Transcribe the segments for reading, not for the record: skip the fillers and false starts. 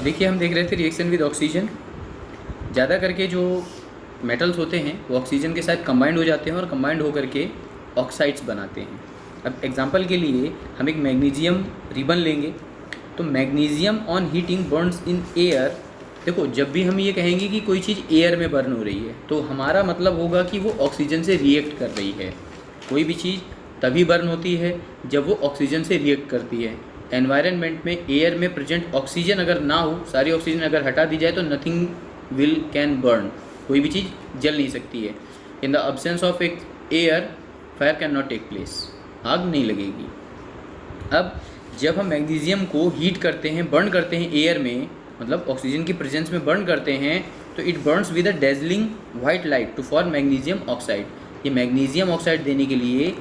देखिए हम देख रहे थे रिएक्शन विद ऑक्सीजन। ज़्यादा करके जो मेटल्स होते हैं वो ऑक्सीजन के साथ कंबाइंड हो जाते हैं और कंबाइंड होकर के ऑक्साइड्स बनाते हैं। अब एग्जांपल के लिए हम एक मैग्नीशियम रिबन लेंगे, तो magnesium on heating Burns in air. देखो, जब भी हम ये कहेंगे कि कोई चीज़ एयर में बर्न हो रही है तो हमारा मतलब होगा कि वो ऑक्सीजन से रिएक्ट कर रही है। कोई भी चीज़ तभी बर्न होती है जब वो ऑक्सीजन से रिएक्ट करती है। एनवायरनमेंट में एयर में प्रेजेंट ऑक्सीजन अगर ना हो, सारी ऑक्सीजन अगर हटा दी जाए तो नथिंग विल कैन बर्न, कोई भी चीज़ जल नहीं सकती है। इन द अब्सेंस ऑफ एक air fire can not take place, आग नहीं लगेगी। अब जब हम मैग्नीशियम को हीट करते हैं, बर्न करते हैं एयर में, मतलब ऑक्सीजन की प्रेजेंस में बर्न करते हैं, तो it burns with a dazzling white light to form magnesium oxide. ये मैग्नीशियम ऑक्साइड देने के लिए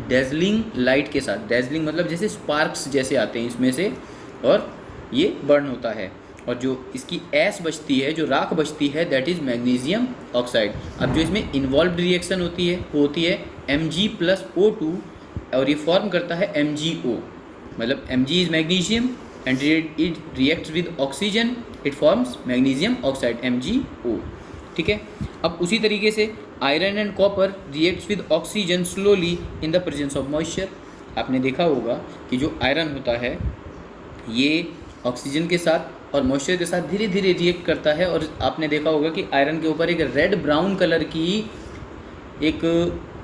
डेजलिंग लाइट के साथ, डेजलिंग मतलब जैसे स्पार्क्स जैसे आते हैं इसमें से, और ये बर्न होता है। और जो इसकी ऐश बचती है, जो राख बचती है, दैट इज़ मैग्नीशियम ऑक्साइड। अब जो इसमें इन्वॉल्व रिएक्शन होती है वो होती है Mg+O2 और ये फॉर्म करता है MgO। मतलब Mg is magnesium and it reacts with oxygen, it forms magnesium oxide MgO। ठीक है। अब उसी तरीके से iron and copper reacts with oxygen slowly in the presence of moisture. आपने देखा होगा कि जो आयरन होता है ये ऑक्सीजन के साथ और मॉइस्चर के साथ धीरे धीरे रिएक्ट करता है, और आपने देखा होगा कि आयरन के ऊपर एक रेड ब्राउन कलर की एक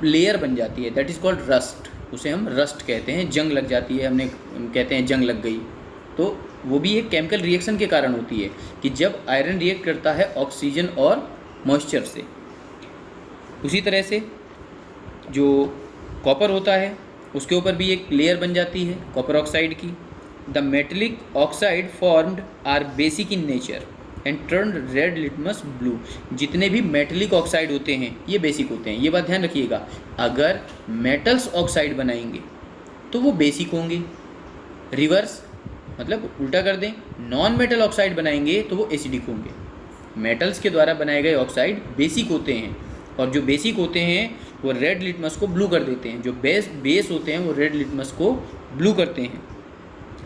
लेयर बन जाती है, दैट इज़ कॉल्ड रस्ट। उसे हम रस्ट कहते हैं, जंग लग जाती है, हमने कहते हैं जंग लग गई। तो वो भी एक केमिकल रिएक्शन के कारण होती है कि जब आयरन रिएक्ट करता है ऑक्सीजन और मॉइस्चर से। उसी तरह से जो कॉपर होता है उसके ऊपर भी एक लेयर बन जाती है कॉपर ऑक्साइड की। The metallic oxide formed are basic in nature and turn red litmus blue. जितने भी मेटेलिक ऑक्साइड होते हैं ये बेसिक होते हैं, ये बात ध्यान रखिएगा। अगर मेटल्स ऑक्साइड बनाएंगे तो वो बेसिक होंगे, रिवर्स मतलब उल्टा कर दें, नॉन मेटल ऑक्साइड बनाएंगे तो वो एसिडिक होंगे। मेटल्स के द्वारा बनाए गए ऑक्साइड बेसिक होते हैं, और जो बेसिक होते हैं वो रेड लिटमस को ब्लू कर देते हैं। जो बेस होते हैं वो रेड लिटमस को ब्लू करते हैं।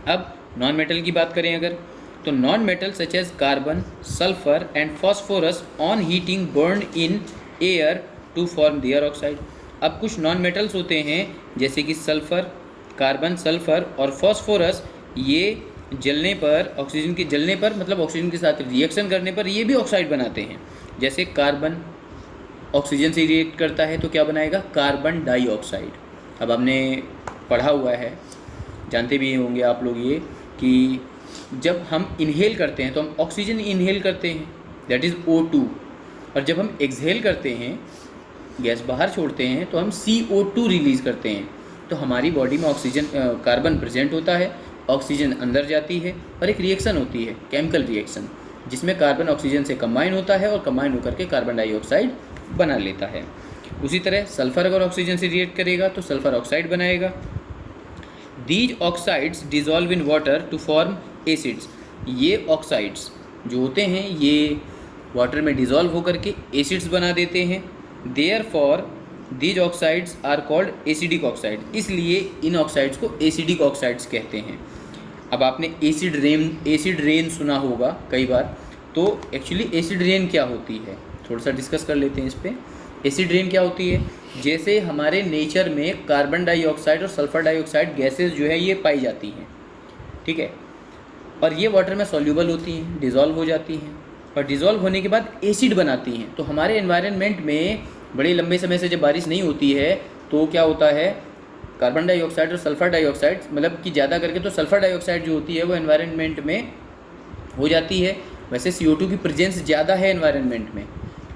अब नॉन मेटल की बात करें अगर, तो non metal such as carbon, sulphur and phosphorus on heating burn in air to form their oxide. अब कुछ नॉन मेटल्स होते हैं जैसे कि सल्फर, कार्बन, सल्फर और फॉस्फोरस, ये जलने पर, ऑक्सीजन के जलने पर, मतलब ऑक्सीजन के साथ रिएक्शन करने पर ये भी ऑक्साइड बनाते हैं। जैसे कार्बन ऑक्सीजन से रिएक्ट करता है तो क्या बनाएगा, कार्बन डाइऑक्साइड। अब हमने पढ़ा हुआ है, जानते भी होंगे आप लोग ये, कि जब हम इनहेल करते हैं तो हम ऑक्सीजन इनहेल करते हैं, दैट इज़ O2, और जब हम एक्सहेल करते हैं, गैस बाहर छोड़ते हैं, तो हम CO2 रिलीज़ करते हैं। तो हमारी बॉडी में ऑक्सीजन, कार्बन प्रेजेंट होता है, ऑक्सीजन अंदर जाती है और एक रिएक्शन होती है, केमिकल रिएक्शन, जिसमें कार्बन ऑक्सीजन से कंबाइन होता है और कंबाइन होकर के कार्बन डाइऑक्साइड बना लेता है। उसी तरह सल्फर अगर ऑक्सीजन से रिएक्ट करेगा तो सल्फर ऑक्साइड बनाएगा। These oxides dissolve in water to form acids. ये ऑक्साइड्स जो होते हैं ये वाटर में डिजॉल्व होकर के एसिड्स बना देते हैं। Therefore these oxides are called acidic oxide. इसलिए इन ऑक्साइड्स को एसिडिक ऑक्साइड्स कहते हैं। अब आपने एसिड रेन सुना होगा कई बार, तो एक्चुअली एसिड रेन क्या होती है थोड़ा सा डिस्कस कर लेते हैं इस पर। एसिड रेन क्या होती है, जैसे हमारे नेचर में कार्बन डाइऑक्साइड और सल्फर डाइऑक्साइड गैसेस जो है ये पाई जाती हैं, ठीक है, और ये वाटर में सॉल्यूबल होती हैं, डिज़ोल्व हो जाती हैं, और डिज़ोल्व होने के बाद एसिड बनाती हैं। तो हमारे एनवायरनमेंट में बड़े लंबे समय से जब बारिश नहीं होती है तो क्या होता है, कार्बन डाइऑक्साइड और सल्फर डाइऑक्साइड, मतलब कि ज़्यादा करके तो सल्फर डाइऑक्साइड जो होती है वो एनवायरनमेंट में हो जाती है। वैसे CO2 की प्रेजेंस ज़्यादा है एनवायरनमेंट में,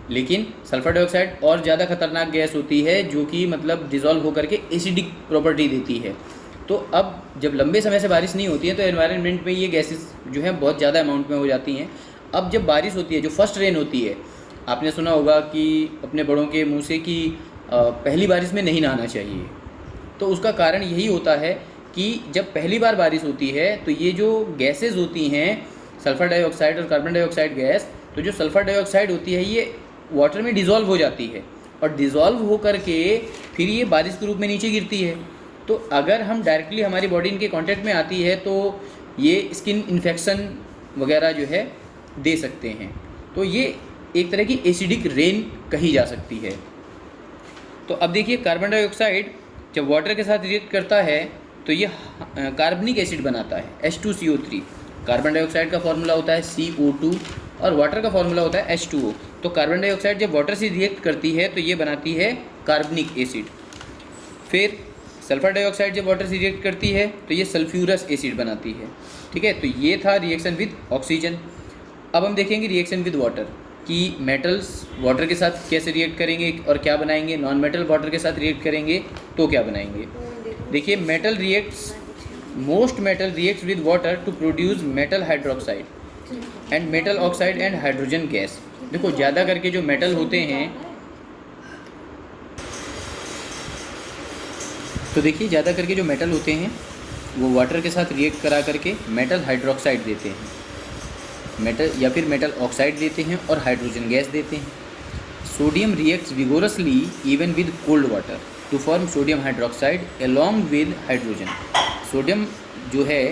लेकिन सल्फर डाइऑक्साइड और ज़्यादा खतरनाक गैस होती है जो कि मतलब डिज़ोल्व होकर के एसिडिक प्रॉपर्टी देती है। तो अब जब लंबे समय से बारिश नहीं होती है तो एनवायरनमेंट में ये गैसेस जो है बहुत ज़्यादा अमाउंट में हो जाती हैं। अब जब बारिश होती है, जो फर्स्ट रेन होती है, आपने सुना होगा कि अपने बड़ों के मुँह से कि पहली बारिश में नहीं नहाना चाहिए। तो उसका कारण यही होता है कि जब पहली बार बारिश होती है तो ये जो गैसेस होती हैं, सल्फर डाइऑक्साइड और कार्बन डाइऑक्साइड गैस, तो जो सल्फर डाइऑक्साइड होती है ये वाटर में डिज़ोल्व हो जाती है, और डिज़ोल्व हो करके फिर ये बारिश के रूप में नीचे गिरती है। तो अगर हम डायरेक्टली, हमारी बॉडी इनके कांटेक्ट में आती है तो ये स्किन इन्फेक्शन वगैरह जो है दे सकते हैं। तो ये एक तरह की एसिडिक रेन कही जा सकती है। तो अब देखिए कार्बन डाइऑक्साइड जब वाटर के साथ रिएक्ट करता है तो ये कार्बनिक एसिड बनाता है H2CO3। कार्बन डाइऑक्साइड का फॉर्मूला होता है CO2 और वाटर का फॉर्मूला होता है H2O। तो कार्बन डाइऑक्साइड जब वाटर से रिएक्ट करती है तो ये बनाती है कार्बनिक एसिड। फिर सल्फर डाइऑक्साइड जब वाटर से रिएक्ट करती है तो ये सल्फ्यूरस एसिड बनाती है। ठीक है, तो ये था रिएक्शन विद ऑक्सीजन। अब हम देखेंगे रिएक्शन विद वाटर कि मेटल्स वाटर के साथ कैसे रिएक्ट करेंगे और क्या बनाएंगे, नॉन मेटल वाटर के साथ रिएक्ट करेंगे तो क्या बनाएंगे। देखिए most metal reacts with water to produce metal hydroxide and metal oxide and hydrogen gas. देखो ज़्यादा करके जो मेटल होते हैं, तो देखिए ज़्यादा करके जो मेटल होते हैं वो वाटर के साथ रिएक्ट करा करके मेटल हाइड्रोक्साइड देते हैं, मेटल या फिर मेटल ऑक्साइड देते हैं और हाइड्रोजन गैस देते हैं। Sodium reacts vigorously even with cold water to form sodium hydroxide along with hydrogen. Sodium जो है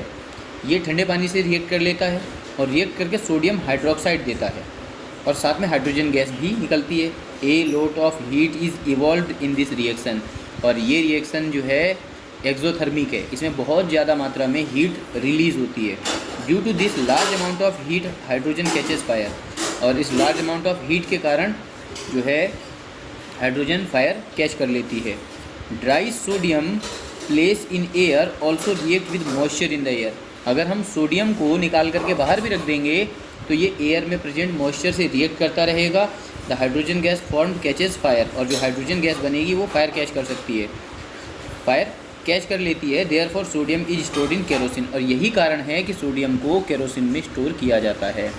ये ठंडे पानी से रिएक्ट कर लेता है और रिएक्ट करके सोडियम हाइड्रोक्साइड देता है और साथ में हाइड्रोजन गैस भी निकलती है। A lot of heat is evolved in this reaction. और ये रिएक्शन जो है एक्सोथर्मिक है, इसमें बहुत ज़्यादा मात्रा में हीट रिलीज़ होती है। Due to this large amount of heat hydrogen catches fire. और इस लार्ज अमाउंट ऑफ हीट के कारण जो है हाइड्रोजन फायर कैच कर लेती है। Dry sodium place in air also react with moisture in the air. अगर हम सोडियम को निकाल करके बाहर भी रख देंगे तो ये एयर में प्रेजेंट मॉइस्चर से रिएक्ट करता रहेगा। The hydrogen gas formed catches fire. और जो हाइड्रोजन गैस बनेगी वो फायर कैच कर सकती है, फायर कैच कर लेती है। Therefore sodium is stored in kerosene. और यही कारण है कि सोडियम को केरोसिन में स्टोर किया जाता है।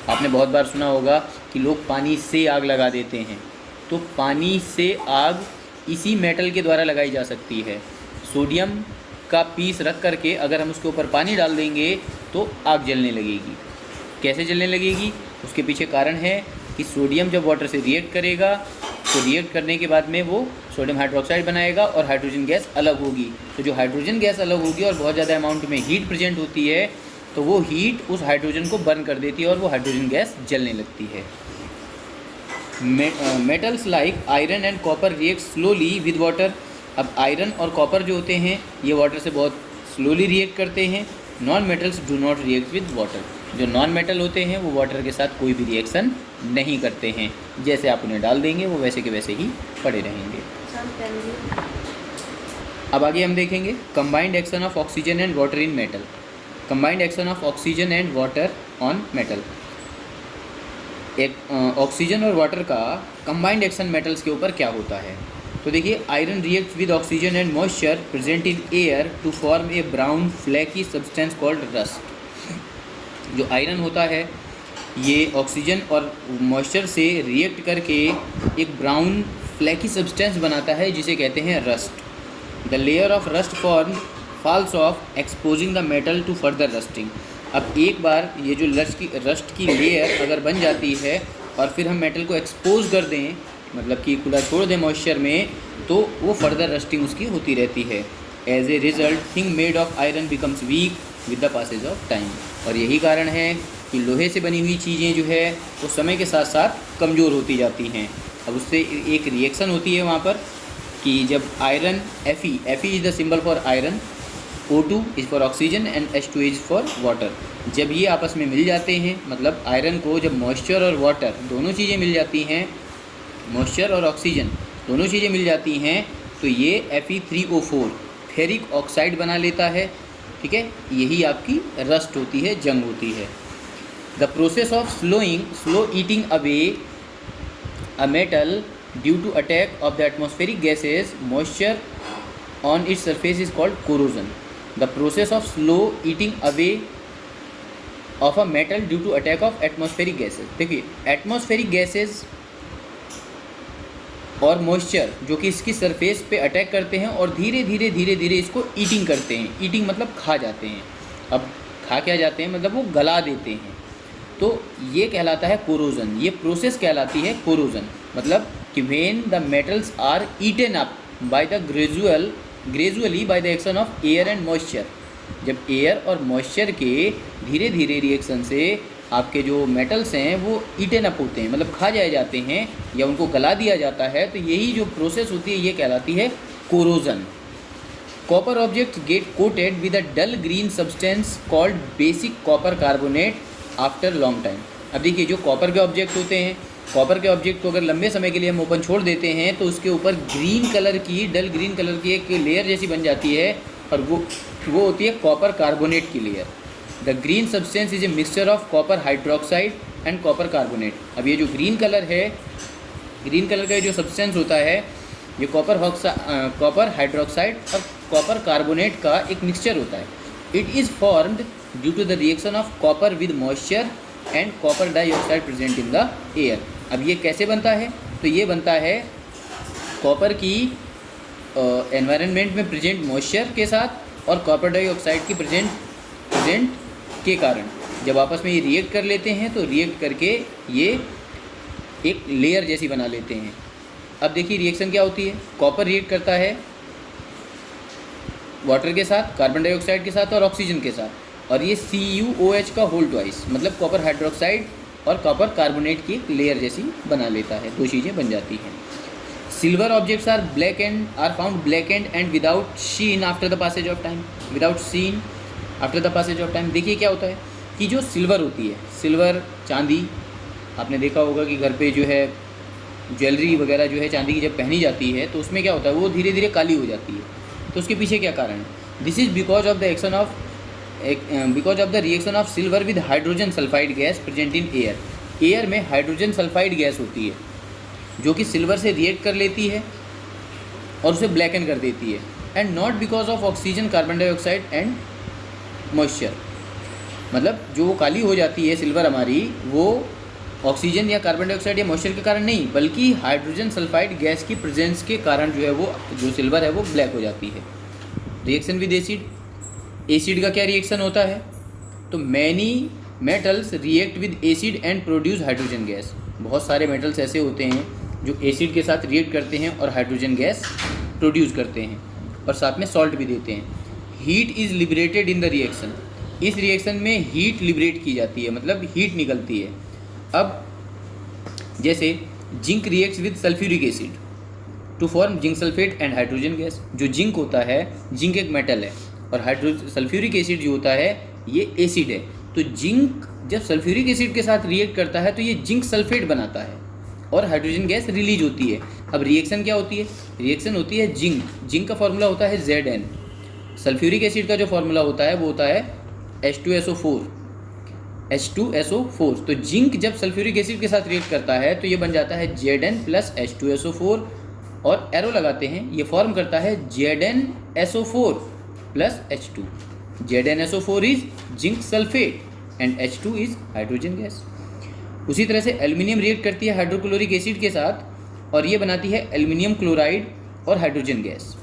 आपने बहुत बार सुना होगा कि लोग पानी से आग लगा देते हैं, तो पानी से आग इसी मेटल के द्वारा लगाई जा सकती है। सोडियम का पीस रख करके अगर हम उसके ऊपर पानी डाल देंगे तो आग जलने लगेगी। कैसे जलने लगेगी, उसके पीछे कारण है कि सोडियम जब वाटर से रिएक्ट करेगा तो रिएक्ट करने के बाद में वो सोडियम हाइड्रोक्साइड बनाएगा और हाइड्रोजन गैस अलग होगी। तो जो हाइड्रोजन गैस अलग होगी और बहुत ज़्यादा अमाउंट में हीट प्रेजेंट होती है तो वो हीट उस हाइड्रोजन को बर्न कर देती है और वो हाइड्रोजन गैस जलने लगती है। Metals like iron and copper react slowly with water. अब आयरन और कॉपर जो होते हैं ये वाटर से बहुत स्लोली रिएक्ट करते हैं। Non metals do not react with water. जो नॉन मेटल होते हैं वो वाटर के साथ कोई भी रिएक्शन नहीं करते हैं, जैसे आप उन्हें डाल देंगे वो वैसे के वैसे ही पड़े रहेंगे। अब आगे हम देखेंगे combined action of oxygen and water in metal. Combined action of oxygen and water on metal. एक ऑक्सीजन और वाटर का कंबाइंड एक्शन मेटल्स के ऊपर क्या होता है। तो देखिए iron react with oxygen and moisture present in air to form a brown flaky substance called rust. जो आयरन होता है ये ऑक्सीजन और मॉइस्चर से रिएक्ट करके एक ब्राउन फ्लैकी सब्सटेंस बनाता है जिसे कहते हैं rust. The layer of rust form falls off exposing the metal to further rusting. अब एक बार ये जो रस्ट की लेयर अगर बन जाती है और फिर हम मेटल को एक्सपोज कर दें, मतलब कि खुला छोड़ दें मॉइस्चर में, तो वो फर्दर रस्टिंग उसकी होती रहती है। As a result thing made of iron becomes weak with the passage of time. और यही कारण है कि लोहे से बनी हुई चीज़ें जो है वो समय के साथ साथ कमज़ोर होती जाती हैं। अब उससे एक रिएक्शन होती है वहाँ पर कि जब iron Fe is the symbol for iron, O2 is for oxygen and H2 is for water. जब ये आपस में मिल जाते हैं, मतलब आयरन को जब मॉइस्चर और वाटर दोनों चीज़ें मिल जाती हैं, मॉइस्चर और ऑक्सीजन दोनों चीज़ें मिल जाती हैं, तो ये Fe3O4 फेरिक ऑक्साइड बना लेता है। ठीक है, यही आपकी रस्ट होती है, जंग होती है। The process of slow eating away a metal due to attack of the atmospheric gases moisture on its surface is called corrosion. The process of slow eating away of a metal due to attack of atmospheric gases. देखिए atmospheric gases और moisture जो कि इसकी surface पे attack करते हैं और धीरे धीरे इसको ईटिंग करते हैं। ईटिंग मतलब खा जाते हैं। अब खा क्या जाते हैं, मतलब वो गला देते हैं, तो ये कहलाता है कोरोजन। ये प्रोसेस कहलाती है कोरोजन। मतलब कि when the metals are eaten up by the gradually by the action of air and moisture. जब एयर और मॉइस्चर के धीरे धीरे रिएक्शन से आपके जो मेटल्स हैं वो ईटन अप होते हैं, मतलब खा जाए जाते हैं या उनको गला दिया जाता है, तो यही जो प्रोसेस होती है ये कहलाती है corrosion. Copper objects get coated with a dull green substance called basic copper carbonate after long time. अब देखिए जो कॉपर के ऑब्जेक्ट होते हैं, कॉपर के ऑब्जेक्ट को अगर लंबे समय के लिए हम ओपन छोड़ देते हैं तो उसके ऊपर ग्रीन कलर की, डल ग्रीन कलर की एक लेयर जैसी बन जाती है, और वो होती है कॉपर कार्बोनेट की layer. The green substance is a mixture of copper hydroxide and copper carbonate. अब ये जो ग्रीन कलर है, ग्रीन कलर का जो सब्सटेंस होता है ये कॉपर हाइड्रोक्साइड और कॉपर कार्बोनेट का एक मिक्सचर होता है। It is formed due to the reaction of copper with moisture and copper dioxide present in the air. अब ये कैसे बनता है? तो ये बनता है कॉपर की एनवायरनमेंट में प्रेजेंट मॉइस्चर के साथ और कॉपर डाइऑक्साइड की प्रेजेंट के कारण जब आपस में ये रिएक्ट कर लेते हैं तो रिएक्ट करके ये एक लेयर जैसी बना लेते हैं। अब देखिए रिएक्शन क्या होती है। कॉपर रिएक्ट करता है वाटर के साथ, कार्बन डाइऑक्साइड के साथ और ऑक्सीजन के साथ, और ये CuOH का होल ट्वाइस, मतलब कॉपर हाइड्रोक्साइड और कॉपर कार्बोनेट की एक लेयर जैसी बना लेता है, दो चीज़ें बन जाती हैं। Silver objects are found blackened and without sheen after the passage of time. Without sheen after the passage of time. देखिए क्या होता है कि जो सिल्वर होती है, सिल्वर चांदी, आपने देखा होगा कि घर पे जो है ज्वेलरी वगैरह जो है चांदी की जब पहनी जाती है तो उसमें क्या होता है, वो धीरे धीरे काली हो जाती है। तो उसके पीछे क्या कारण है? This is because of the reaction of silver with hydrogen sulphide gas present in air. Air में हाइड्रोजन सल्फाइड गैस होती है जो कि सिल्वर से रिएक्ट कर लेती है और उसे ब्लैकन कर देती है, and not because of oxygen, carbon dioxide and moisture. मतलब जो वो काली हो जाती है सिल्वर हमारी, वो ऑक्सीजन या कार्बन डाइऑक्साइड या मॉइस्चर के कारण नहीं, बल्कि हाइड्रोजन सल्फाइड गैस की प्रेजेंस के कारण जो है वो जो सिल्वर है वो ब्लैक हो जाती है। Reaction with acid. एसिड का क्या रिएक्शन होता है? तो many metals react with acid and produce hydrogen gas. बहुत सारे मेटल्स ऐसे होते हैं जो एसिड के साथ रिएक्ट करते हैं और हाइड्रोजन गैस प्रोड्यूस करते हैं और साथ में सॉल्ट भी देते हैं। Heat is liberated in the reaction. इस रिएक्शन में हीट लिबरेट की जाती है, मतलब हीट निकलती है। अब जैसे zinc reacts with sulphuric acid to form zinc sulphate and hydrogen gas. जो जिंक होता है, जिंक एक मेटल है और सल्फ्यूरिक एसिड जो होता है ये एसिड है। तो जिंक जब सल्फ्यूरिक एसिड के साथ रिएक्ट करता है तो ये जिंक सल्फेट बनाता है और हाइड्रोजन गैस रिलीज होती है। अब रिएक्शन क्या होती है? रिएक्शन होती है जिंक का फॉर्मूला होता है Zn। सल्फ्यूरिक एसिड का जो फॉर्मूला होता है वो होता है H2SO4। तो जिंक जब सल्फ्यूरिक एसिड के साथ रिएक्ट करता है तो ये बन जाता है Zn प्लस H2SO4 और एरो लगाते हैं, ये फॉर्म करता है ZnSO4 plus H2। ZnSO4 is zinc sulphate and H2 is hydrogen gas. उसी तरह से एल्युमिनियम रिएक्ट करती है हाइड्रोक्लोरिक एसिड के साथ और ये बनाती है एल्युमिनियम क्लोराइड और हाइड्रोजन गैस।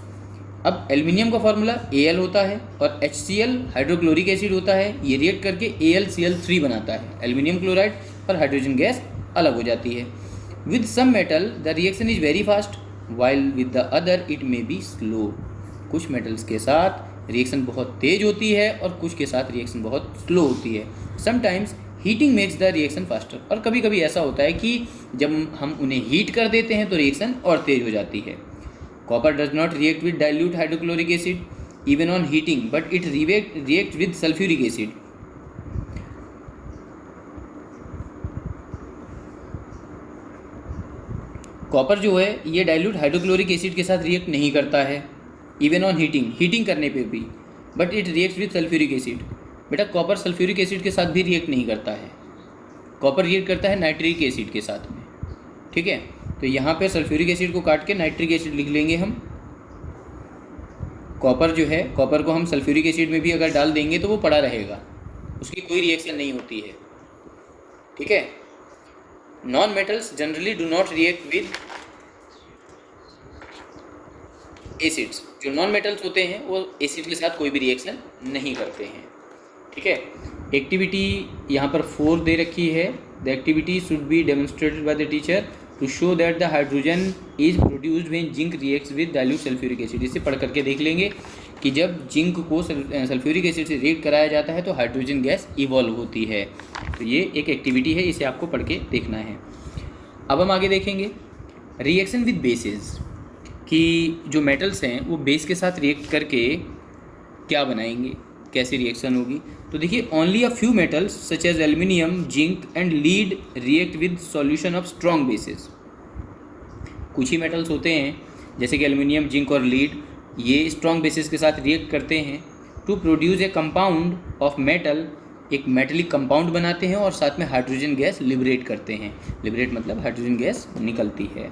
अब एल्युमिनियम का फॉर्मूला Al होता है और HCl हाइड्रोक्लोरिक एसिड होता है, ये रिएक्ट करके AlCl3 बनाता है। एल्युमिनियम क्लोराइड और हाइड्रोजन गैस अलग हो जाती है। With some metal the reaction is very fast while with the other it may be slow. कुछ मेटल्स के साथ रिएक्शन बहुत तेज होती है और कुछ के साथ रिएक्शन बहुत स्लो होती है। Sometimes heating makes the reaction faster. और कभी कभी ऐसा होता है कि जब हम उन्हें हीट कर देते हैं तो रिएक्शन और तेज हो जाती है। Copper does not react with dilute hydrochloric acid even on heating but it react with sulphuric acid. Copper जो है ये डाइल्यूट हाइड्रोक्लोरिक एसिड के साथ रिएक्ट नहीं करता है इवन ऑन हीटिंग करने पे भी, but it react with sulphuric acid. बेटा कॉपर सल्फ्यूरिक एसिड के साथ भी रिएक्ट नहीं करता है, कॉपर रिएक्ट करता है नाइट्रिक एसिड के साथ में। ठीक है, तो यहाँ पे सल्फ्यूरिक एसिड को काट के नाइट्रिक एसिड लिख लेंगे हम। कॉपर जो है, कॉपर को हम सल्फ्यूरिक एसिड में भी अगर डाल देंगे तो वो पड़ा रहेगा, उसकी कोई रिएक्शन नहीं होती है। ठीक है, non metals generally do not react with acids. जो नॉन मेटल्स होते हैं वो एसिड के साथ कोई भी रिएक्शन नहीं करते हैं। ठीक है, एक्टिविटी यहाँ पर 4 दे रखी है। The activity should be demonstrated by the teacher to show that the hydrogen is produced when zinc reacts with dilute sulphuric acid. इसे पढ़ करके देख लेंगे कि जब जिंक को सल्फ्यूरिक एसिड से रिएक्ट कराया जाता है तो हाइड्रोजन गैस इवॉल्व होती है। तो ये एक एक्टिविटी है, इसे आपको पढ़ के देखना है। अब हम आगे देखेंगे रिएक्शन विद बेसेस, कि जो मेटल्स हैं वो बेस के साथ रिएक्ट करके क्या बनाएंगे, कैसी रिएक्शन होगी। तो देखिए only a few metals such as aluminium, zinc and lead react with solution of strong bases. कुछ ही मेटल्स होते हैं जैसे कि एल्यूमिनियम, जिंक और लीड, ये स्ट्रॉन्ग बेसिस के साथ रिएक्ट करते हैं to produce a compound of metal, एक मेटलिक कंपाउंड बनाते हैं और साथ में हाइड्रोजन गैस लिबरेट करते हैं। लिबरेट मतलब हाइड्रोजन गैस निकलती है।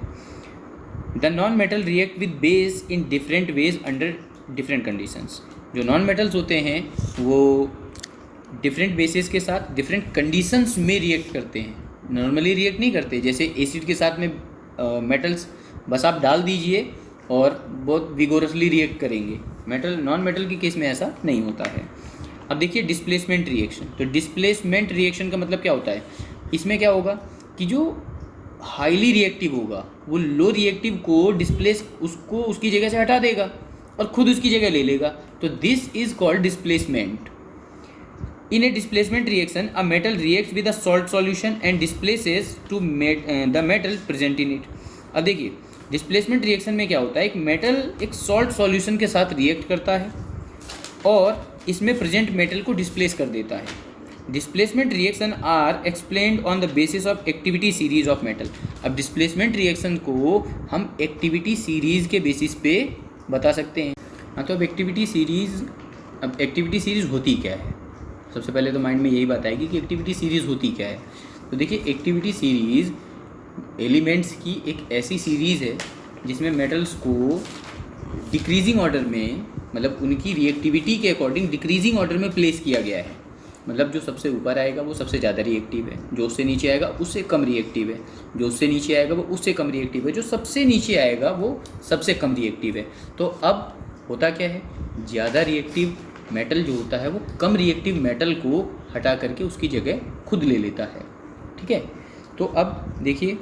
The non metal react with base in different ways under different conditions. जो नॉन मेटल्स होते हैं वो डिफरेंट बेसिस के साथ डिफरेंट कंडीशंस में रिएक्ट करते हैं, नॉर्मली रिएक्ट नहीं करते। जैसे एसिड के साथ में मेटल्स बस आप डाल दीजिए और बहुत विगोरसली रिएक्ट करेंगे। नॉन मेटल के केस में ऐसा नहीं होता है। अब देखिए डिस्प्लेसमेंट रिएक्शन। तो डिस्प्लेसमेंट रिएक्शन का मतलब क्या होता है, इसमें क्या होगा कि जो हाईली रिएक्टिव होगा वो लो रिएक्टिव को डिस्प्लेस, उसको उसकी जगह से हटा देगा और खुद उसकी जगह ले लेगा। तो this is called displacement. In a displacement reaction a metal reacts with a salt solution and displaces to the metal present in it. अब देखिए डिस्प्लेसमेंट रिएक्शन में क्या होता है, एक मेटल एक सॉल्ट सॉल्यूशन के साथ रिएक्ट करता है और इसमें प्रेजेंट मेटल को डिस्प्लेस कर देता है। Displacement reaction are explained on the basis of activity series of metal. अब डिस्प्लेसमेंट रिएक्शन को हम एक्टिविटी सीरीज के बेसिस पे बता सकते हैं। हाँ, तो अब एक्टिविटी सीरीज होती क्या है, सबसे पहले तो माइंड में यही बात आएगी कि एक्टिविटी सीरीज होती क्या है। तो देखिए एक्टिविटी सीरीज एलिमेंट्स की एक ऐसी सीरीज़ है जिसमें मेटल्स को डिक्रीजिंग ऑर्डर में, मतलब उनकी रिएक्टिविटी के अकॉर्डिंग डिक्रीजिंग ऑर्डर में प्लेस किया गया है। मतलब जो सबसे ऊपर आएगा वो सबसे ज़्यादा रिएक्टिव है, जो उससे नीचे आएगा उससे कम रिएक्टिव है, जो उससे नीचे आएगा वो उससे कम रिएक्टिव है, जो सबसे नीचे आएगा वो सबसे कम रिएक्टिव है। तो अब होता क्या है, ज़्यादा रिएक्टिव मेटल जो होता है वो कम रिएक्टिव मेटल को हटा करके उसकी जगह खुद ले लेता है। ठीक है, तो अब देखिए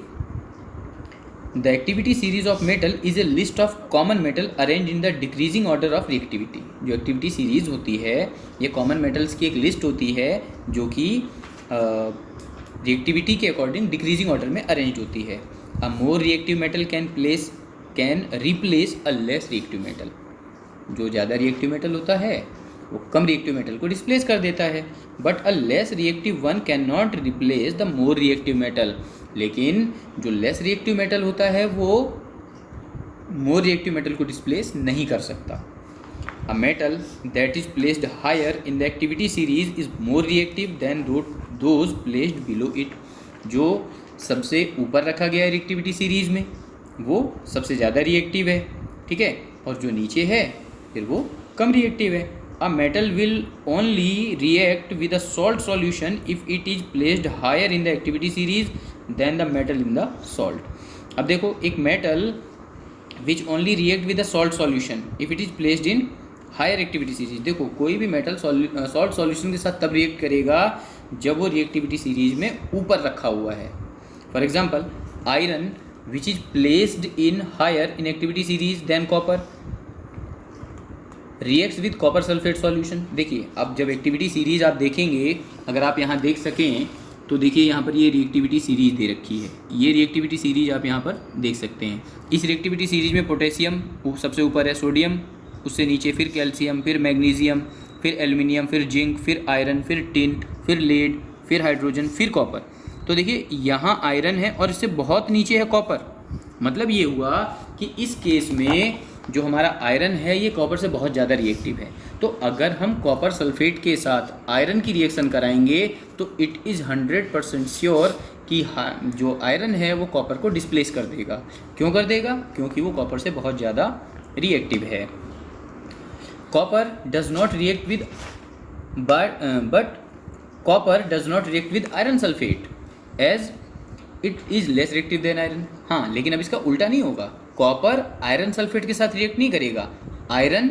the activity series of metal is a list of common metal arrange in the decreasing order of reactivity. जो एक्टिविटी सीरीज होती है ये कॉमन मेटल्स की एक लिस्ट होती है जो कि रिएक्टिविटी के अकॉर्डिंग डिक्रीजिंग ऑर्डर में अरेंज होती है। A more reactive metal can replace a less reactive metal. जो ज़्यादा रिएक्टिव मेटल होता है वो कम रिएक्टिव मेटल को डिस्प्लेस कर देता है। But a less reactive one can not replace the more reactive metal. लेकिन जो लेस रिएक्टिव मेटल होता है वो मोर रिएक्टिव मेटल को डिस्प्लेस नहीं कर सकता। A metal that is placed higher in the activity series is more reactive than those placed below it. जो सबसे ऊपर रखा गया है रिएक्टिविटी सीरीज में वो सबसे ज़्यादा रिएक्टिव है, ठीक है, और जो नीचे है फिर वो कम रिएक्टिव है। A metal will only react with a salt solution if it is placed higher in the activity series than the metal in the salt. अब देखो एक metal which only react with a salt solution if it is placed in higher activity series. देखो कोई भी metal salt solution के साथ तब react करेगा जब वो reactivity series में ऊपर रखा हुआ है। For example, iron which is placed in higher in activity series than copper reacts with copper sulphate solution. देखिए अब जब एक्टिविटी सीरीज आप देखेंगे, अगर आप यहाँ देख सकें तो देखिए यहाँ पर ये रिएक्टिविटी सीरीज दे रखी है। ये रिएक्टिविटी सीरीज आप यहाँ पर देख सकते हैं। इस रिएक्टिविटी सीरीज में पोटेशियम सबसे ऊपर है, सोडियम उससे नीचे, फिर कैल्शियम, फिर मैग्नीशियम, फिर एल्यूमिनियम, फिर जिंक, फिर आयरन, फिर टिन, फिर लेड, फिर हाइड्रोजन, फिर कॉपर। तो देखिए यहाँ आयरन है और इससे बहुत नीचे है कॉपर। मतलब ये हुआ कि इस केस में जो हमारा आयरन है ये कॉपर से बहुत ज़्यादा रिएक्टिव है। तो अगर हम कॉपर सल्फेट के साथ आयरन की रिएक्शन कराएंगे तो इट इज़ 100% श्योर कि जो आयरन है वो कॉपर को डिस्प्लेस कर देगा। क्यों कर देगा? क्योंकि वो कॉपर से बहुत ज़्यादा रिएक्टिव है। Copper does not react with but copper does not react with iron sulphate as it is less reactive than iron. हाँ, लेकिन अब इसका उल्टा नहीं होगा। कॉपर आयरन सल्फेट के साथ रिएक्ट नहीं करेगा, आयरन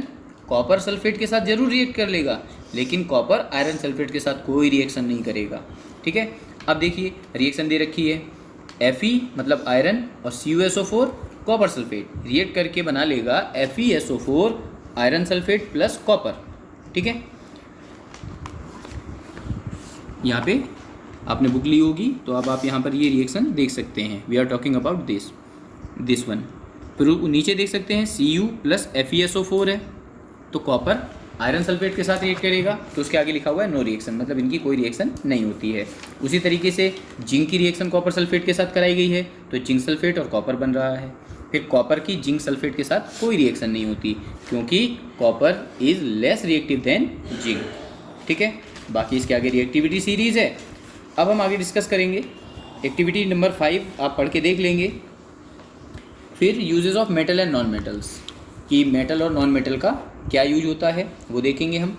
कॉपर सल्फेट के साथ जरूर रिएक्ट कर लेगा, लेकिन कॉपर आयरन सल्फेट के साथ कोई रिएक्शन नहीं करेगा। ठीक है, अब देखिए रिएक्शन दे रखी है, Fe मतलब आयरन और CuSO4 कॉपर सल्फेट रिएक्ट करके बना लेगा FeSO4 iron sulphate plus copper, ठीक है। यहाँ पे आपने बुक ली होगी तो अब आप यहाँ पर ये रिएक्शन देख सकते हैं। We are talking about this one. फिर नीचे देख सकते हैं Cu प्लस FeSO4 है, तो कॉपर आयरन सल्फेट के साथ रिएक्ट करेगा, तो उसके आगे लिखा हुआ है नो रिएक्शन, मतलब इनकी कोई रिएक्शन नहीं होती है। उसी तरीके से जिंक की रिएक्शन कॉपर सल्फेट के साथ कराई गई है, तो जिंक सल्फेट और कॉपर बन रहा है। फिर कॉपर की जिंक सल्फेट के साथ कोई रिएक्शन नहीं होती, क्योंकि copper is less reactive then zinc, ठीक है। बाकी इसके आगे रिएक्टिविटी सीरीज़ है। अब हम आगे डिस्कस करेंगे एक्टिविटी नंबर 5, आप पढ़ के देख लेंगे। फिर uses of metal and non metals, कि मेटल और नॉन मेटल का क्या यूज होता है वो देखेंगे हम।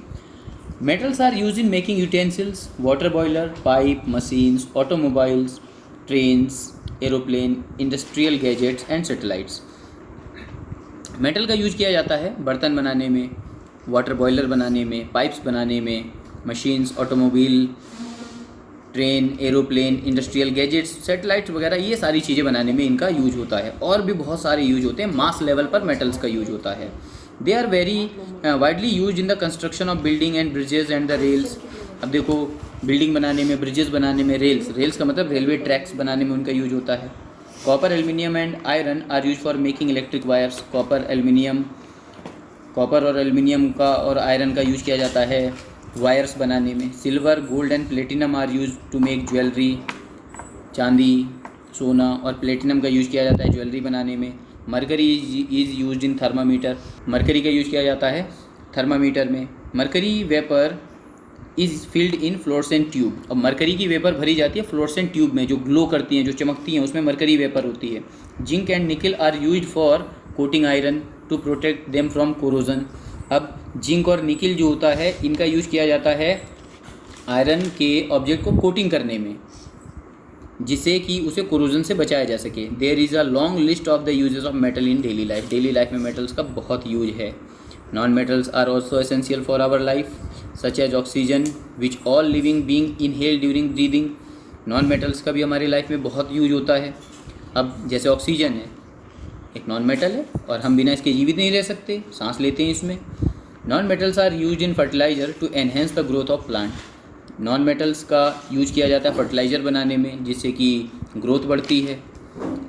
Metals are use in making utensils, water boiler, pipe, machines, automobiles, trains, aeroplane, industrial gadgets and satellites. Metal का यूज किया जाता है बर्तन बनाने में, वाटर बॉयलर बनाने में, पाइप्स बनाने में, machines, automobile, train, aeroplane, industrial gadgets, satellites वगैरह, ये सारी चीज़ें बनाने में इनका यूज होता है। और भी बहुत सारे यूज होते हैं, मास लेवल पर मेटल्स का यूज होता है। They are very widely use in the construction of building and bridges and the rails. अब देखो, बिल्डिंग बनाने में, ब्रिजेस बनाने में, रेल्स का मतलब रेलवे ट्रैक्स बनाने में उनका यूज होता है। Copper, aluminium and iron are use for making electric wires. Copper और एल्यूमिनियम का और आयरन का यूज किया जाता है वायर्स बनाने में। Silver, gold and platinum are use to make jewellery. चांदी, सोना और प्लेटिनम का यूज किया जाता है ज्वेलरी बनाने में। Mercury is use in thermometer. Mercury का यूज किया जाता है थर्मामीटर में। Mercury vapour is filled in fluorescent tube. अब मरकरी की वेपर भरी जाती है फ्लोरेसेंट ट्यूब में, जो ग्लो करती हैं, जो चमकती हैं, उसमें मरकरी वेपर होती है। Zinc and nickel are use for coating iron to protect them from corrosion. अब जिंक और निकिल जो होता है, इनका यूज किया जाता है आयरन के ऑब्जेक्ट को कोटिंग करने में, जिससे कि उसे कोरोजन से बचाया जा सके। There is a long list of the uses of metal in daily life. Daily life में मेटल्स का बहुत यूज है। Non metals are also essential for our life, such as oxygen which all living being inhale during breathing. Non metals का भी हमारी life में बहुत use होता है। अब जैसे ऑक्सीजन है, एक नॉन मेटल है और हम बिना इसके जीवित नहीं रह सकते, सांस लेते हैं इसमें। Non metals are use in fertiliser to enhance the growth of plant. Non metals का यूज किया जाता है फर्टिलाइज़र बनाने में, जिससे कि ग्रोथ बढ़ती है।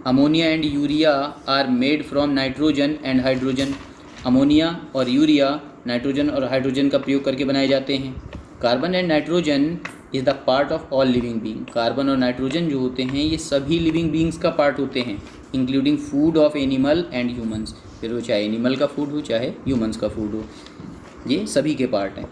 Ammonia and urea are made from nitrogen and hydrogen. Ammonia और यूरिया नाइट्रोजन और हाइड्रोजन का प्रयोग करके बनाए जाते हैं। Carbon and nitrogen is the part of all living being. Carbon और नाइट्रोजन जो होते हैं, ये सभी लिविंग बींग्स का पार्ट होते हैं, including food of animal and humans. फिर वो चाहे एनिमल का फूड हो, चाहे ह्यूमंस का फूड हो, ये सभी के पार्ट हैं।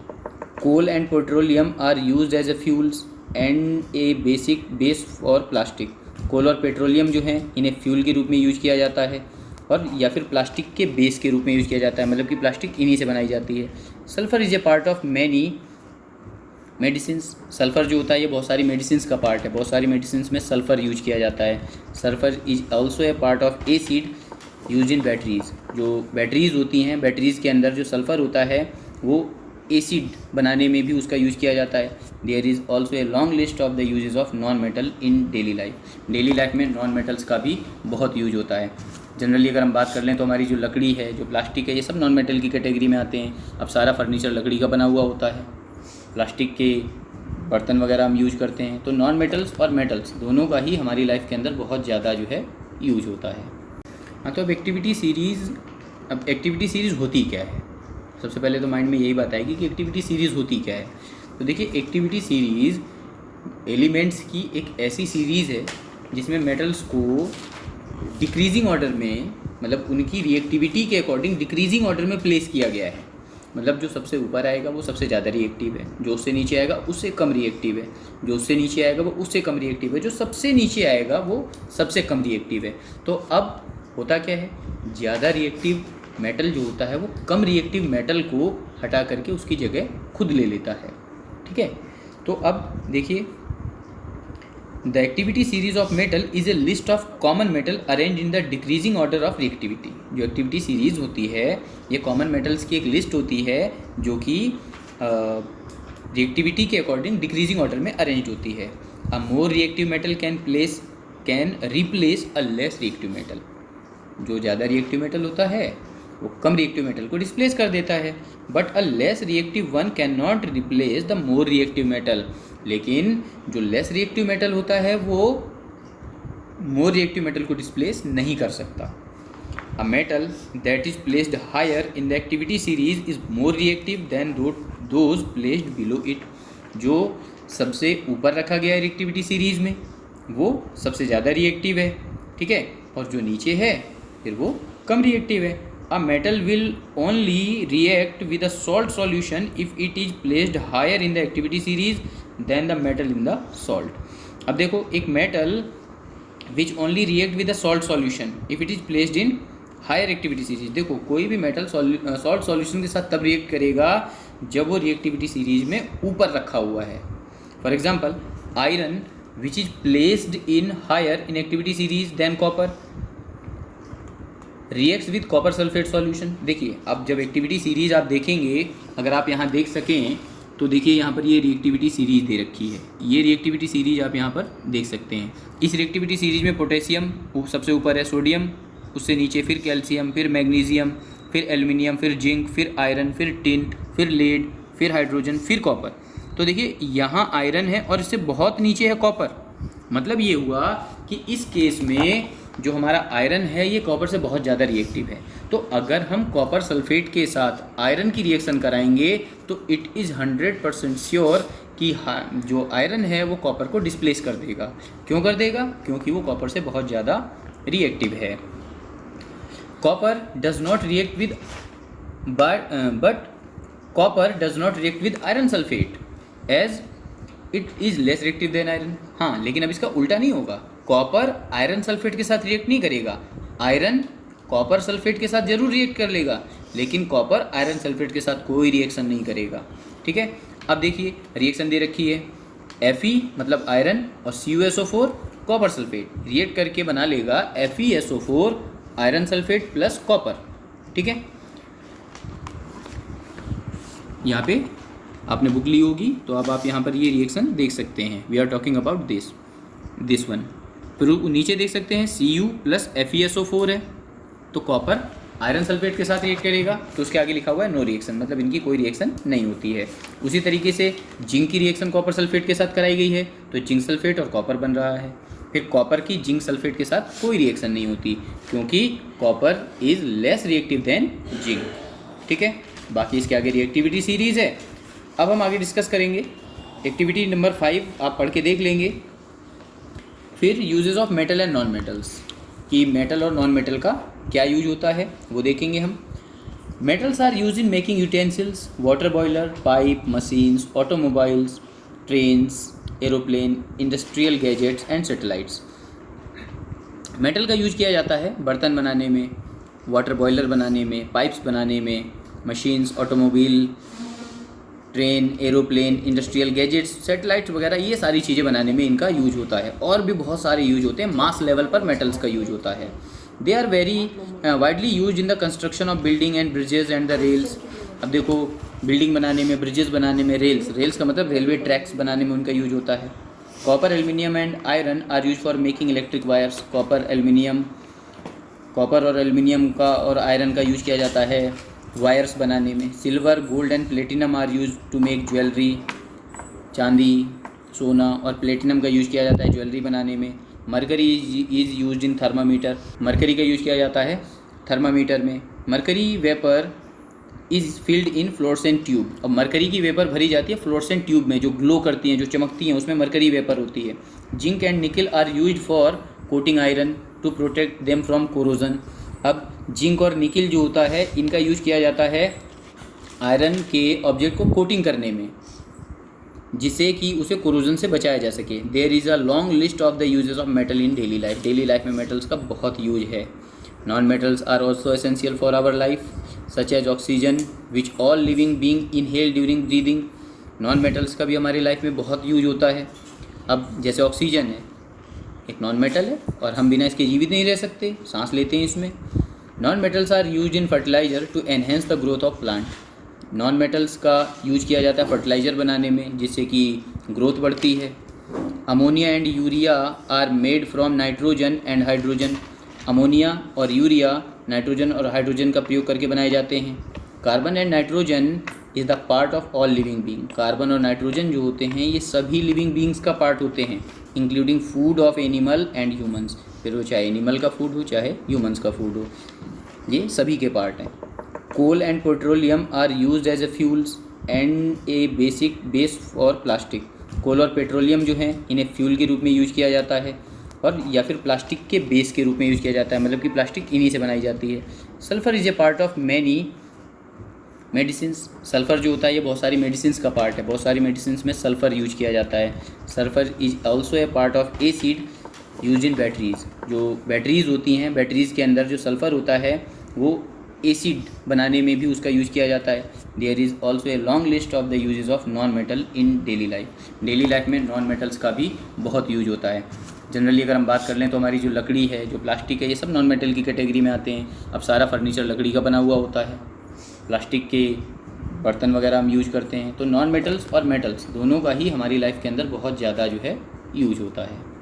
Coal and petroleum are used as a fuels and a base for plastic. Coal और पेट्रोलियम जो हैं, इन्हें फ्यूल के रूप में यूज किया जाता है, और या फिर प्लास्टिक के बेस के रूप में यूज किया जाता है, मतलब कि प्लास्टिक इन्हीं से बनाई जाती है। Sulphur is a part of many medicine. Sulphur जो होता है, ये बहुत सारी मेडिसिन का पार्ट है। बहुत सारी मेडिसिन में सल्फ़र यूज किया जाता है। Sulphur is also a part of acid use in batteries. जो बैटरीज़ होती हैं, बैटरीज़ के अंदर जो सल्फ़र होता है, वो एसिड बनाने में भी उसका यूज किया जाता है। There is also a long list of the uses of non metal in daily life. Daily life में नॉन मेटल्स का भी बहुत यूज होता है। जनरली अगर हम बात कर लें तो हमारी जो लकड़ी है, जो प्लास्टिक है, ये सब नॉन मेटल की कैटेगरी में आते हैं। अब सारा फर्नीचर लकड़ी का बना हुआ होता है, प्लास्टिक के बर्तन वगैरह हम यूज करते हैं। तो नॉन मेटल्स और मेटल्स दोनों का ही हमारी लाइफ के अंदर बहुत ज़्यादा जो है यूज होता है। हाँ, तो अब एक्टिविटी सीरीज़ होती क्या है? सबसे पहले तो माइंड में यही बात आएगी कि एक्टिविटी सीरीज़ होती क्या है। तो देखिए, एक्टिविटी सीरीज़ एलिमेंट्स की एक ऐसी सीरीज़ है जिसमें मेटल्स को डिक्रीजिंग ऑर्डर में, मतलब उनकी रिएक्टिविटी के अकॉर्डिंग डिक्रीजिंग ऑर्डर में प्लेस किया गया है। मतलब जो सबसे ऊपर आएगा वो सबसे ज़्यादा रिएक्टिव है, जो उससे नीचे आएगा उससे कम रिएक्टिव है, जो उससे नीचे आएगा वो उससे कम रिएक्टिव है, जो सबसे नीचे आएगा वो सबसे कम रिएक्टिव है। तो अब होता क्या है, ज़्यादा रिएक्टिव मेटल जो होता है वो कम रिएक्टिव मेटल को हटा करके उसकी जगह खुद ले लेता है। ठीक है, तो अब देखिए, the activity series of metal is a list of common metal arrange in the decreasing order of reactivity. जो एक्टिविटी सीरीज होती है, ये कॉमन मेटल्स की एक लिस्ट होती है जो कि रिएक्टिविटी के अकॉर्डिंग डिक्रीजिंग ऑर्डर में अरेंज होती है। A more reactive metal can replace a less reactive metal. जो ज़्यादा रिएक्टिव मेटल होता है वो कम रिएक्टिव मेटल को डिस्प्लेस कर देता है। But a less reactive one can not replace the more reactive metal, लेकिन जो लेस रिएक्टिव मेटल होता है वो मोर रिएक्टिव मेटल को डिस्प्लेस नहीं कर सकता। A metal that is placed higher in the activity series is more reactive than those placed below it। जो सबसे ऊपर रखा गया है रिएक्टिविटी सीरीज में वो सबसे ज़्यादा रिएक्टिव है, ठीक है, और जो नीचे है फिर वो कम रिएक्टिव है। A metal will only react with a salt solution if it is placed higher in the activity series than the metal in the salt। अब देखो, एक metal which only react with the salt solution if it is placed in higher activity series, देखो कोई भी metal salt solution के साथ तब react करेगा जब वो रिएक्टिविटी सीरीज में ऊपर रखा हुआ है। For example, iron which is placed in higher in activity series then copper reacts with copper sulphate solution. देखिए, अब जब एक्टिविटी सीरीज आप देखेंगे, अगर आप यहाँ देख सकें तो देखिए यहाँ पर ये रिएक्टिविटी सीरीज दे रखी है, ये रिएक्टिविटी सीरीज आप यहाँ पर देख सकते हैं। इस रिएक्टिविटी सीरीज में पोटेशियम सबसे ऊपर है, सोडियम उससे नीचे, फिर कैल्शियम, फिर मैग्नीशियम, फिर एल्युमिनियम, फिर जिंक, फिर आयरन, फिर टिन, फिर लेड, फिर हाइड्रोजन, फिर कॉपर। तो देखिए यहाँ आयरन है और इससे बहुत नीचे है कॉपर। मतलब ये हुआ कि इस केस में जो हमारा आयरन है ये कॉपर से बहुत ज़्यादा रिएक्टिव है। तो अगर हम कॉपर सल्फेट के साथ आयरन की रिएक्शन कराएंगे तो इट इज़ 100% श्योर कि जो आयरन है वो कॉपर को डिस्प्लेस कर देगा। क्यों कर देगा? क्योंकि वो कॉपर से बहुत ज़्यादा रिएक्टिव है। Copper does not react with but copper does not react with iron sulfate as it is less reactive than iron। हाँ, लेकिन अब इसका उल्टा नहीं होगा, कॉपर आयरन सल्फेट के साथ रिएक्ट नहीं करेगा, आयरन कॉपर सल्फेट के साथ जरूर रिएक्ट कर लेगा, लेकिन कॉपर आयरन सल्फेट के साथ कोई रिएक्शन नहीं करेगा, ठीक है। अब देखिए रिएक्शन दे रखी है, Fe मतलब आयरन और CuSO4 कॉपर सल्फेट रिएक्ट करके बना लेगा FeSO4 iron sulphate plus copper, ठीक है। यहाँ पे आपने बुक ली होगी तो अब आप यहाँ पर ये रिएक्शन देख सकते हैं। We are talking about this one. फिर नीचे देख सकते हैं Cu प्लस FeSO4 है, तो कॉपर आयरन सल्फेट के साथ रिएक्ट करेगा, तो उसके आगे लिखा हुआ है नो रिएक्शन, मतलब इनकी कोई रिएक्शन नहीं होती है। उसी तरीके से जिंक की रिएक्शन कॉपर सल्फेट के साथ कराई गई है, तो जिंक सल्फेट और कॉपर बन रहा है। फिर कॉपर की जिंक सल्फेट के साथ कोई रिएक्शन नहीं होती क्योंकि copper is less reactive then zinc, ठीक है। बाकी इसके आगे रिएक्टिविटी सीरीज़ है। अब हम आगे डिस्कस करेंगे एक्टिविटी नंबर 5, आप पढ़ के देख लेंगे। फिर uses of metal and non metals, कि मेटल और नॉन मेटल का क्या यूज होता है वो देखेंगे हम। Metals are use in making utensils, water boiler, pipe, machines, automobiles, trains, aeroplane, industrial gadgets and satellites. Metal का यूज किया जाता है बर्तन बनाने में, वाटर बॉयलर बनाने में, पाइप्स बनाने में, machines, automobile, train, aeroplane, industrial gadgets, satellites वगैरह, ये सारी चीज़ें बनाने में इनका यूज होता है। और भी बहुत सारे यूज होते हैं, मास लेवल पर मेटल्स का यूज होता है। They are very widely use in the construction of building and bridges and the rails. अब देखो, बिल्डिंग बनाने में, ब्रिजेस बनाने में, रेल्स का मतलब रेलवे ट्रैक्स बनाने में उनका यूज होता है। Copper, aluminium and iron are use for making electric wires. Copper और एल्युमिनियम का और आयरन का यूज किया जाता है वायर्स बनाने में। Silver, gold and platinum are use to make jewellery. चांदी, सोना और प्लेटिनम का यूज किया जाता है ज्वेलरी बनाने में। Mercury is use in thermometer. Mercury का यूज किया जाता है थर्मामीटर में। Mercury vapour is filled in fluorescent tube. अब मरकरी की वेपर भरी जाती है फ्लोरेसेंट ट्यूब में, जो ग्लो करती हैं, जो चमकती हैं, उसमें मरकरी वेपर होती है। Zinc and nickel are used for coating iron to protect them from corrosion. अब जिंक और निकल जो होता है, इनका यूज किया जाता है आयरन के ऑब्जेक्ट को कोटिंग करने में, जिससे कि उसे कोरोजन से बचाया जा सके। There is a long list of the uses of metal in daily life. Daily life में मेटल्स का बहुत यूज है। Non metals are also essential for our life, such as oxygen which all living being inhale during breathing. Non metals का भी हमारी life में बहुत use होता है। अब जैसे ऑक्सीजन है, एक नॉन मेटल है और हम बिना इसके जीवित नहीं रह सकते, सांस लेते हैं इसमें। Non metals are use in fertiliser to enhance the growth of plant. Non metals का यूज किया जाता है फर्टिलाइज़र बनाने में, जिससे कि ग्रोथ बढ़ती है। Ammonia and urea are made from nitrogen and hydrogen. Ammonia और यूरिया नाइट्रोजन और हाइड्रोजन का प्रयोग करके बनाए जाते हैं। Carbon and nitrogen is the part of all living being. Carbon और नाइट्रोजन जो होते हैं ये सभी लिविंग बींग्स का पार्ट होते हैं, including food of animal and humans. फिर वो चाहे एनिमल का फूड हो चाहे ह्यूमंस का फूड हो, ये सभी के पार्ट हैं। Coal and petroleum are used as a fuels and a basic base for plastic. Coal और पेट्रोलियम जो हैं इन्हें फ्यूल के रूप में यूज किया जाता है और या फिर प्लास्टिक के बेस के रूप में यूज किया जाता है, मतलब कि प्लास्टिक इन्हीं से बनाई जाती है। Sulphur is a part of many medicines. Sulphur जो होता है ये बहुत सारी मेडिसिन्स का पार्ट है, बहुत सारी मेडिसिन्स में सल्फ़र यूज किया जाता है। Sulphur is also a part of acid use in batteries. जो बैटरीज़ होती हैं, बैटरीज़ के अंदर जो सल्फ़र होता है वो एसिड बनाने में भी उसका यूज़ किया जाता है। There is also a long list of the uses of non metal in daily life. Daily life में नॉन मेटल्स का भी बहुत यूज होता है। जनरली अगर हम बात कर लें तो हमारी जो लकड़ी है, जो प्लास्टिक है, ये सब नॉन मेटल की कैटेगरी में आते हैं। अब सारा फर्नीचर लकड़ी का बना हुआ होता है, प्लास्टिक के बर्तन वगैरह हम यूज करते हैं। तो नॉन मेटल्स और मेटल्स दोनों का ही हमारी लाइफ के अंदर बहुत ज़्यादा जो है यूज होता है।